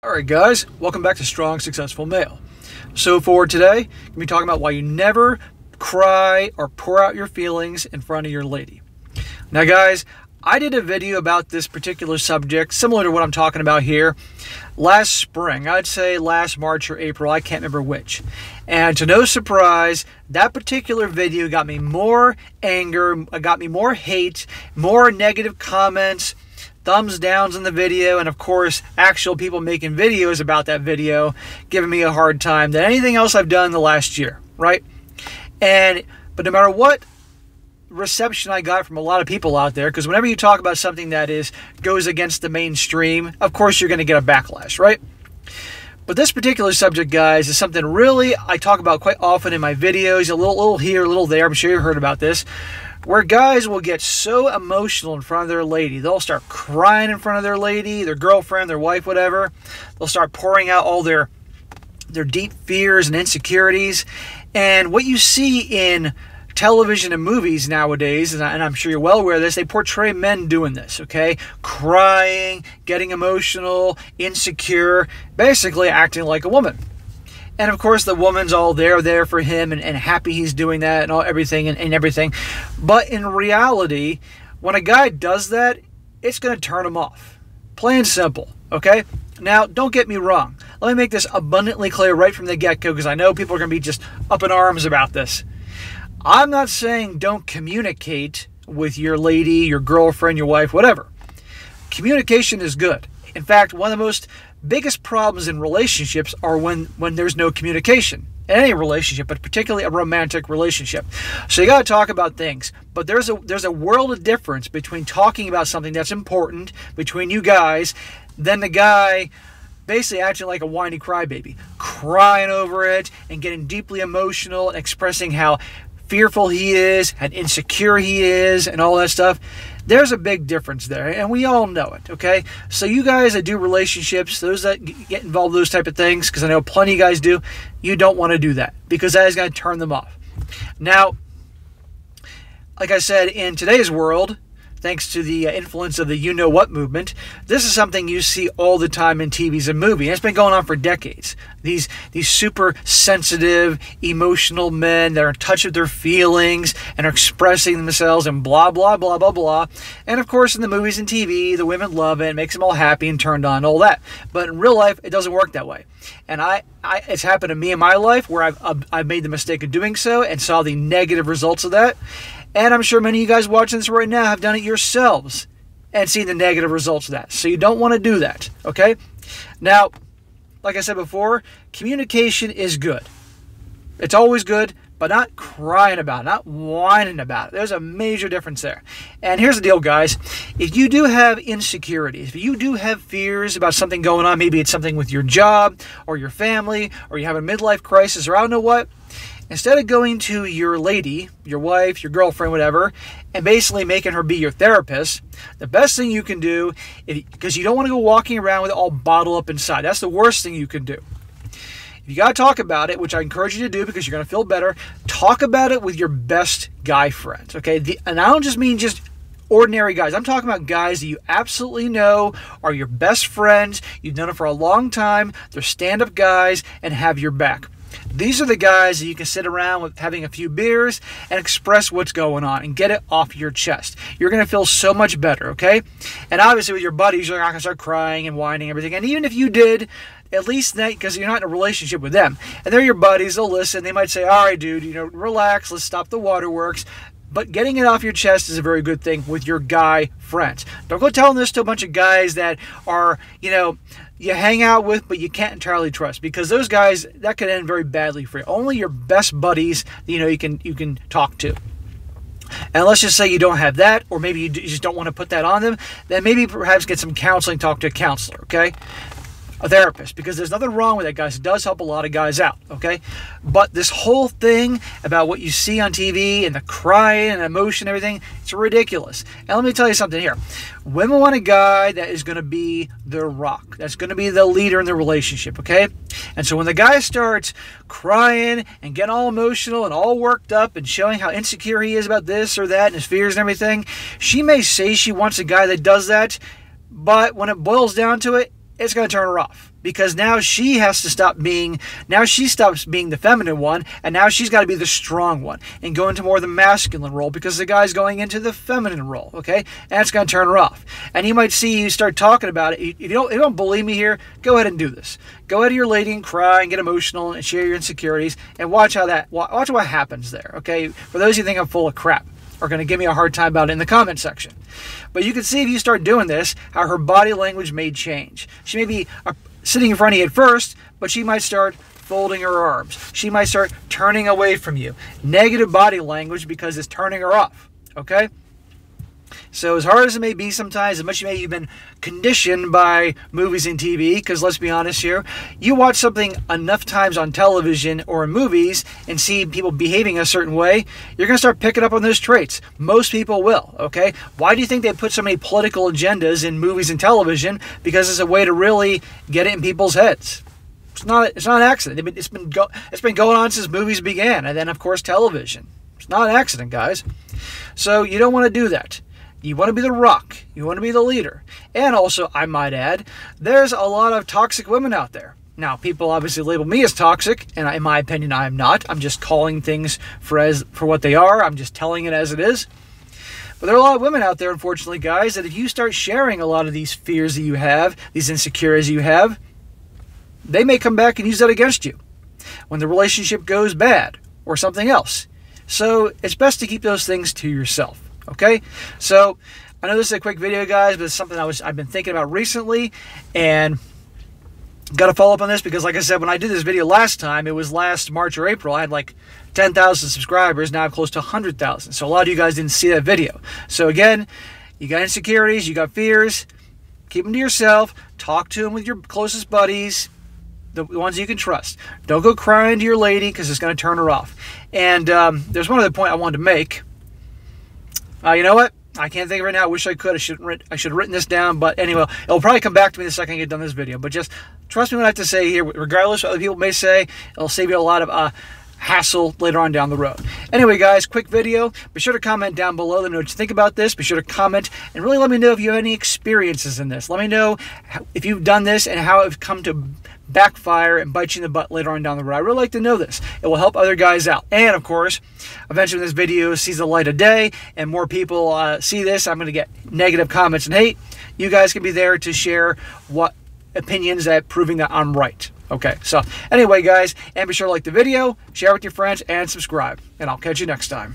Alright guys, welcome back to Strong Successful Male. So for today, I'm going to be talking about why you never cry or pour out your feelings in front of your lady. Now guys, I did a video about this particular subject, similar to what I'm talking about here, last spring. I'd say last March or April, I can't remember which. And to no surprise, that particular video got me more anger, got me more hate, more negative comments, thumbs downs in the video, and of course actual people making videos about that video giving me a hard time than anything else I've done in the last year, right? But no matter what reception I got from a lot of people out there, because whenever you talk about something that goes against the mainstream, of course you're going to get a backlash, right? But this particular subject, guys, is something really I talk about quite often in my videos, a little here, a little there. I'm sure you've heard about this, where guys will get so emotional in front of their lady. They'll start crying in front of their lady, their girlfriend, their wife, whatever. They'll start pouring out all their deep fears and insecurities. And what you see in television and movies nowadays, and I'm sure you're well aware of this, they portray men doing this, okay? Crying, getting emotional, insecure, basically acting like a woman. And of course, the woman's all there for him and happy he's doing that and everything. But in reality, when a guy does that, it's going to turn him off. Plain and simple, okay? Now, don't get me wrong. Let me make this abundantly clear right from the get-go, because I know people are going to be just up in arms about this. I'm not saying don't communicate with your lady, your girlfriend, your wife, whatever. Communication is good. In fact, one of the most biggest problems in relationships are when there's no communication. In any relationship, but particularly a romantic relationship. So you got to talk about things. But there's a world of difference between talking about something that's important between you guys than the guy basically acting like a whiny crybaby, crying over it and getting deeply emotional and expressing how fearful he is, how insecure he is, and all that stuff. There's a big difference there, and we all know it, okay? So you guys that do relationships, those that get involved in those type of things, because I know plenty of guys do, you don't want to do that, because that is going to turn them off. Now, like I said, in today's world, thanks to the influence of the you-know-what movement, this is something you see all the time in TVs and movies. And it's been going on for decades. These super sensitive, emotional men that are in touch with their feelings and are expressing themselves and blah, blah, blah, blah, blah. And of course, in the movies and TV, the women love it. It makes them all happy and turned on, all that. But in real life, it doesn't work that way. And it's happened to me in my life where I've made the mistake of doing so and saw the negative results of that. And I'm sure many of you guys watching this right now have done it yourselves and seen the negative results of that. So you don't want to do that, okay? Now, like I said before, communication is good. It's always good, but not crying about it, not whining about it. There's a major difference there. And here's the deal, guys. If you do have insecurities, if you do have fears about something going on, maybe it's something with your job or your family, or you have a midlife crisis, or I don't know what, instead of going to your lady, your wife, your girlfriend, whatever, and basically making her be your therapist, the best thing you can do, because you don't want to go walking around with it all bottled up inside. That's the worst thing you can do. If you got to talk about it, which I encourage you to do because you're going to feel better, talk about it with your best guy friends, okay? And I don't just mean just ordinary guys. I'm talking about guys that you absolutely know are your best friends. You've known them for a long time. They're stand-up guys and have your back. These are the guys that you can sit around with having a few beers and express what's going on and get it off your chest. You're going to feel so much better, okay? And obviously with your buddies, you're not going to start crying and whining and everything. And even if you did, at least that, because you're not in a relationship with them, and they're your buddies, they'll listen. They might say, all right, dude, relax, let's stop the waterworks. But getting it off your chest is a very good thing with your guy friends. Don't go telling this to a bunch of guys that are, you hang out with, but you can't entirely trust, because those guys, that could end very badly for you. Only your best buddies, you can talk to. And let's just say you don't have that, or maybe you just don't want to put that on them, then maybe perhaps get some counseling, talk to a counselor, okay? A therapist, because there's nothing wrong with that, guys. It does help a lot of guys out, okay? But this whole thing about what you see on TV and the crying and emotion and everything, it's ridiculous. And let me tell you something here. Women want a guy that is going to be their rock. That's going to be the leader in the relationship, okay? And so when the guy starts crying and getting all emotional and all worked up and showing how insecure he is about this or that and his fears and everything, she may say she wants a guy that does that, but when it boils down to it, it's going to turn her off, because now she has to stop being, now she stops being the feminine one, and now she's got to be the strong one and go into more of the masculine role because the guy's going into the feminine role, okay? And it's going to turn her off. And you might see you start talking about it. If you don't believe me here, go ahead and do this. Go ahead to your lady and cry and get emotional and share your insecurities and watch what happens there, okay? For those who think I'm full of crap, are going to give me a hard time about it in the comment section. But you can see if you start doing this, how her body language may change. She may be sitting in front of you at first, but she might start folding her arms. She might start turning away from you. Negative body language because it's turning her off, okay? So as hard as it may be sometimes, as much as you may have been conditioned by movies and TV, because let's be honest here, you watch something enough times on television or in movies and see people behaving a certain way, you're going to start picking up on those traits. Most people will, okay? Why do you think they put so many political agendas in movies and television? Because it's a way to really get it in people's heads. It's not an accident. It's been going on since movies began, and then of course television. It's not an accident, guys. So you don't want to do that. You want to be the rock. You want to be the leader. And also, I might add, there's a lot of toxic women out there. Now, people obviously label me as toxic, and in my opinion, I am not. I'm just calling things for what they are. I'm just telling it as it is. But there are a lot of women out there, unfortunately, guys, that if you start sharing a lot of these fears that you have, these insecurities you have, they may come back and use that against you when the relationship goes bad or something else. So it's best to keep those things to yourself. Okay, so I know this is a quick video, guys, but it's something I've been thinking about recently, and got to follow up on this because, like I said, when I did this video last time, it was last March or April, I had like 10,000 subscribers. Now I'm close to 100,000. So a lot of you guys didn't see that video. So again, you got insecurities, you got fears, keep them to yourself. Talk to them with your closest buddies, the ones you can trust. Don't go crying to your lady because it's going to turn her off. And there's one other point I wanted to make. You know what? I can't think of it right now. I wish I could. I should have written this down. But anyway, it'll probably come back to me the second I get done this video. But just trust me when I have to say here, regardless of what other people may say, it'll save you a lot of hassle later on down the road. Anyway, guys, quick video. Be sure to comment down below. Let me know what you think about this. Be sure to comment and really let me know if you have any experiences in this. Let me know if you've done this and how it's come to backfire and bite you in the butt later on down the road. I really like to know this. It will help other guys out. And of course, eventually when this video sees the light of day and more people see this, I'm going to get negative comments and hate. You guys can be there to share what opinions that proving that I'm right. Okay, so anyway, guys, and be sure to like the video, share with your friends, and subscribe. And I'll catch you next time.